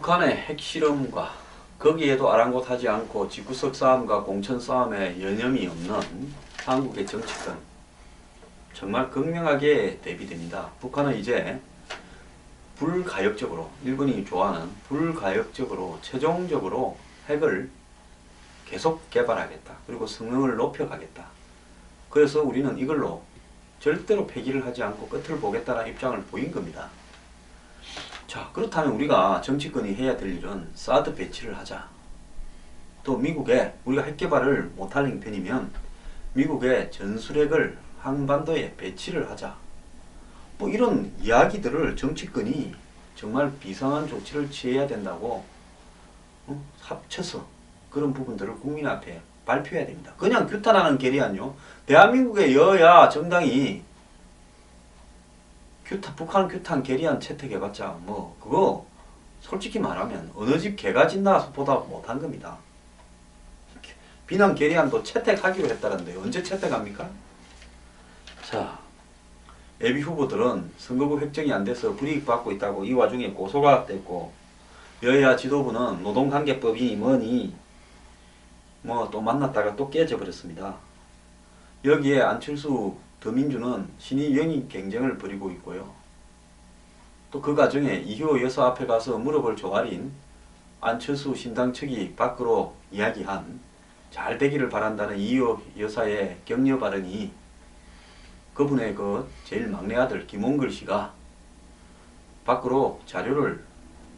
북한의 핵실험과 거기에도 아랑곳하지 않고 집구석 싸움과 공천 싸움에 여념이 없는 한국의 정치권 정말 극명하게 대비됩니다. 북한은 이제 불가역적으로, 일본이 좋아하는 불가역적으로 최종적으로 핵을 계속 개발하겠다. 그리고 성능을 높여가겠다. 그래서 우리는 이걸로 절대로 폐기를 하지 않고 끝을 보겠다는 입장을 보인 겁니다. 자, 그렇다면 우리가 정치권이 해야 될 일은 사드 배치를 하자. 또 미국에 우리가 핵 개발을 못할 형편이면 미국의 전술핵을 한반도에 배치를 하자. 뭐 이런 이야기들을 정치권이 정말 비상한 조치를 취해야 된다고 합쳐서 그런 부분들을 국민 앞에 발표해야 됩니다. 그냥 규탄하는 결의안요. 대한민국의 여야 정당이 북한 규탄 결의안 채택해봤자 뭐 그거 솔직히 말하면 어느 집 개가 짖나보다 못한 겁니다. 비난 결의안도 채택하기로 했다는데 언제 채택합니까? 자, 예비 후보들은 선거구 획정이 안 돼서 불이익 받고 있다고 이 와중에 고소가 됐고, 여야 지도부는 노동관계법이 뭐니 뭐 또 만났다가 또 깨져버렸습니다. 여기에 안철수 더민주는 신의 영입 경쟁을 벌이고 있고요. 또 그 과정에 이효 여사 앞에 가서 무릎을 조아린 안철수 신당 측이 밖으로 이야기한 잘 되기를 바란다는 이효 여사의 격려 발언이 그분의 그 제일 막내 아들 김홍걸 씨가 밖으로 자료를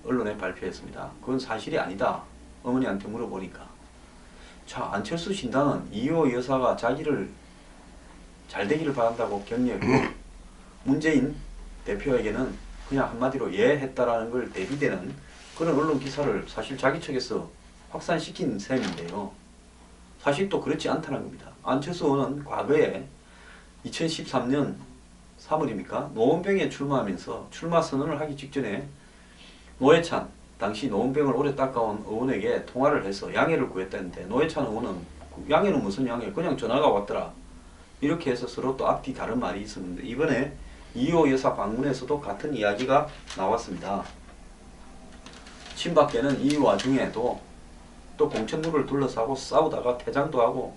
언론에 발표했습니다. 그건 사실이 아니다. 어머니한테 물어보니까. 자, 안철수 신당은 이효 여사가 자기를 잘 되기를 바란다고 격려했고 문재인 대표에게는 그냥 한마디로 예 했다라는 걸 대비되는 그런 언론 기사를 사실 자기 측에서 확산시킨 셈인데요. 사실 또 그렇지 않다는 겁니다. 안철수 의원은 과거에 2013년 3월입니까? 노원병에 출마하면서 출마 선언을 하기 직전에 노회찬, 당시 노원병을 오래 닦아온 의원에게 통화를 해서 양해를 구했다는데 노회찬 의원은 양해는 무슨 양해? 그냥 전화가 왔더라. 이렇게 해서 서로 또 앞뒤 다른 말이 있었는데 이번에 이호 여사 방문에서도 같은 이야기가 나왔습니다. 친박계는 이 와중에도 또 공천루를 둘러싸고 싸우다가 퇴장도 하고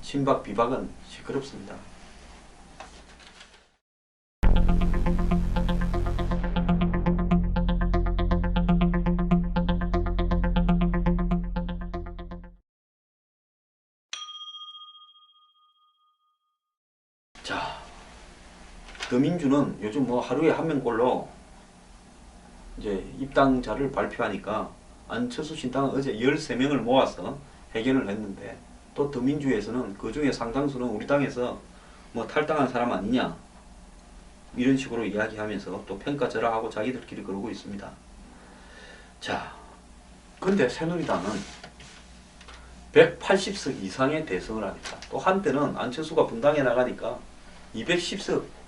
친박 비박은 시끄럽습니다. 자, 더민주는 요즘 뭐 하루에 한 명꼴로 이제 입당자를 발표하니까 안철수 신당은 어제 13명을 모아서 회견을 했는데 또 더민주에서는 그 중에 상당수는 우리 당에서 뭐 탈당한 사람 아니냐 이런 식으로 이야기하면서 또 평가절하하고 자기들끼리 그러고 있습니다. 자, 근데 새누리당은 180석 이상의 대성을 하겠다. 또 한때는 안철수가 분당에 나가니까 210석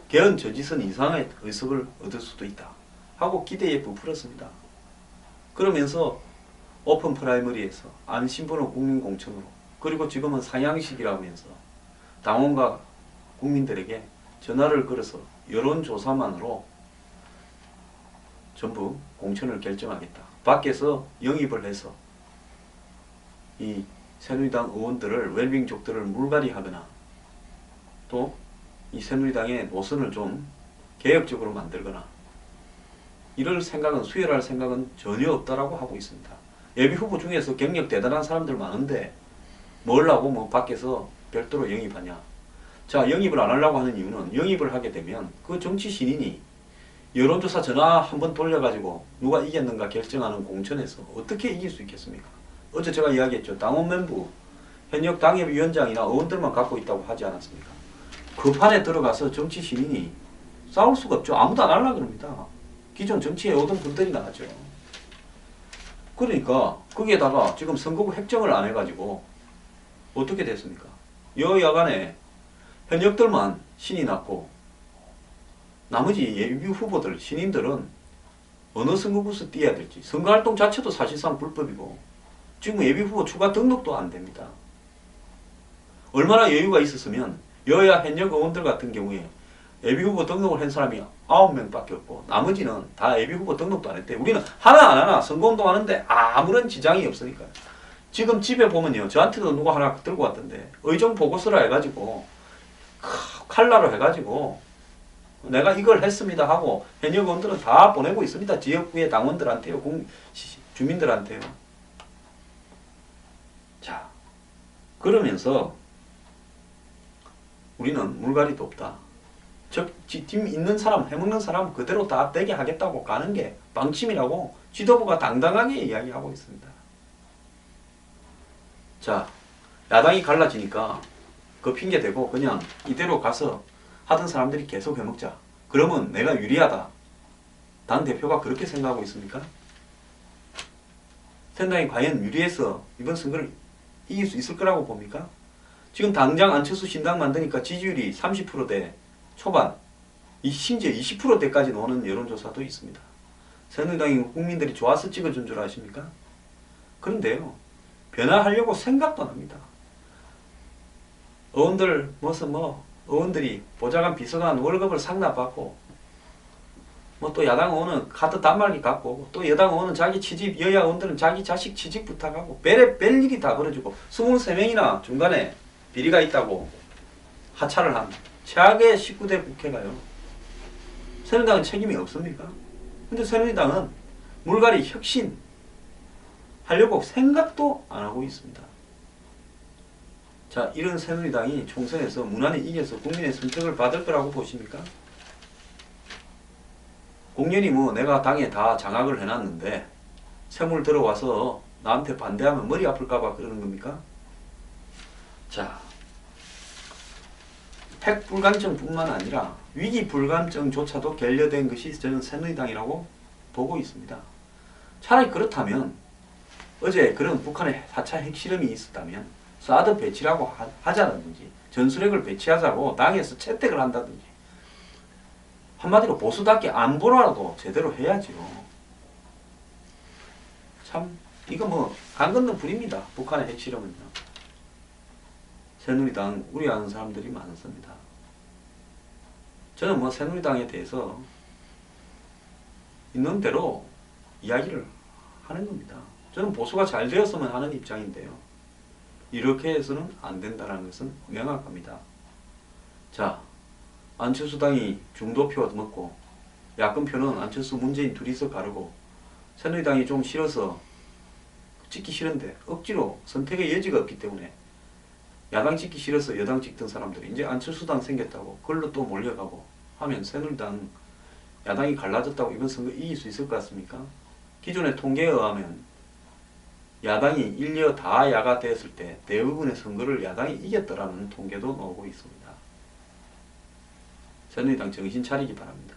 개헌 저지선 이상의 의석을 얻을 수도 있다 하고 기대에 부풀었습니다. 그러면서 오픈 프라이머리에서 안신번호 국민공천으로 그리고 지금은 상향식이라고 하면서 당원과 국민들에게 전화를 걸어서 여론조사만으로 전부 공천을 결정하겠다. 밖에서 영입을 해서 이 새누리당 의원들을 웰빙족들을 물갈이하거나 또 이 새누리당의 노선을 좀 개혁적으로 만들거나 이럴 생각은 수혈할 생각은 전혀 없다라고 하고 있습니다. 예비 후보 중에서 경력 대단한 사람들 많은데 뭘 하고 뭐 밖에서 별도로 영입하냐. 자, 영입을 안 하려고 하는 이유는 영입을 하게 되면 그 정치 신인이 여론조사 전화 한번 돌려가지고 누가 이겼는가 결정하는 공천에서 어떻게 이길 수 있겠습니까? 어제 제가 이야기했죠. 당원 멤버, 현역 당협위원장이나 의원들만 갖고 있다고 하지 않았습니까? 그 판에 들어가서 정치 시민이 싸울 수가 없죠. 아무도 안 하려고 그럽니다. 기존 정치에 오던 분들이 나가죠. 그러니까 거기에다가 지금 선거구 획정을 안 해가지고 어떻게 됐습니까? 여야 간에 현역들만 신이 났고 나머지 예비 후보들, 신인들은 어느 선거구에서 뛰어야 될지 선거활동 자체도 사실상 불법이고 지금 예비 후보 추가 등록도 안 됩니다. 얼마나 여유가 있었으면 여야 현역 의원들 같은 경우에 예비후보 등록을 한 사람이 9명밖에 없고 나머지는 다 예비후보 등록도 안 했대. 우리는 하나 안 하나 선거운동 하는데 아무런 지장이 없으니까. 지금 집에 보면요. 저한테도 누가 하나 들고 왔던데 의정 보고서라 해가지고 칼라로 해가지고 내가 이걸 했습니다 하고 현역 의원들은 다 보내고 있습니다. 지역구의 당원들한테요. 주민들한테요. 자, 그러면서 우리는 물갈이도 없다. 팀 있는 사람, 해먹는 사람 그대로 다 되게 하겠다고 가는 게 방침이라고 지도부가 당당하게 이야기하고 있습니다. 자, 야당이 갈라지니까 그 핑계 대고 그냥 이대로 가서 하던 사람들이 계속 해먹자. 그러면 내가 유리하다. 당대표가 그렇게 생각하고 있습니까? 새누리당이 과연 유리해서 이번 선거를 이길 수 있을 거라고 봅니까? 지금 당장 안철수 신당 만드니까 지지율이 30%대 초반, 심지어 20%대까지 오는 여론조사도 있습니다. 새누리당이 국민들이 좋아서 찍어준 줄 아십니까? 그런데요, 변화하려고 생각도 안 합니다. 의원들 무슨 의원들이 보좌관 비서관 월급을 상납받고 또 야당 의원은 카드 단말기 갖고 오고 또 여당 의원은 자기 취직, 여야 의원들은 자기 자식 취직 부탁하고 별일이 다 벌어지고 23명이나 중간에 비리가 있다고 하차를 한 최악의 19대 국회가요. 새누리당은 책임이 없습니까? 근데 새누리당은 물갈이 혁신 하려고 생각도 안 하고 있습니다. 자, 이런 새누리당이 총선에서 무난히 이겨서 국민의 선택을 받을 거라고 보십니까? 공연히 내가 당에 다 장악을 해놨는데 세물 들어와서 나한테 반대하면 머리 아플까봐 그러는 겁니까? 자, 핵 불감증뿐만 아니라 위기 불감증조차도 결여된 것이 저는 새누리당이라고 보고 있습니다. 차라리 그렇다면 어제 그런 북한의 4차 핵실험이 있었다면 사드 배치라고 하자든지 전술핵을 배치하자고 당에서 채택을 한다든지 한마디로 보수답게 안보라도 제대로 해야죠. 참 이거 간 건너 불입니다. 북한의 핵실험은요. 새누리당 우려하는 사람들이 많습니다. 저는 새누리당에 대해서 있는 대로 이야기를 하는 겁니다. 저는 보수가 잘 되었으면 하는 입장인데요. 이렇게 해서는 안 된다는 것은 명확합니다. 자, 안철수 당이 중도표 먹고 야권표는 안철수 문재인 둘이서 가르고 새누리당이 좀 싫어서 찍기 싫은데 억지로 선택의 여지가 없기 때문에 야당 찍기 싫어서 여당 찍던 사람들이 이제 안철수당 생겼다고 그걸로 또 몰려가고 하면 새누리당 야당이 갈라졌다고 이번 선거 이길 수 있을 것 같습니까? 기존의 통계에 의하면 야당이 1여 다 야가 됐을 때 대부분의 선거를 야당이 이겼더라는 통계도 나오고 있습니다. 새누리당 정신 차리기 바랍니다.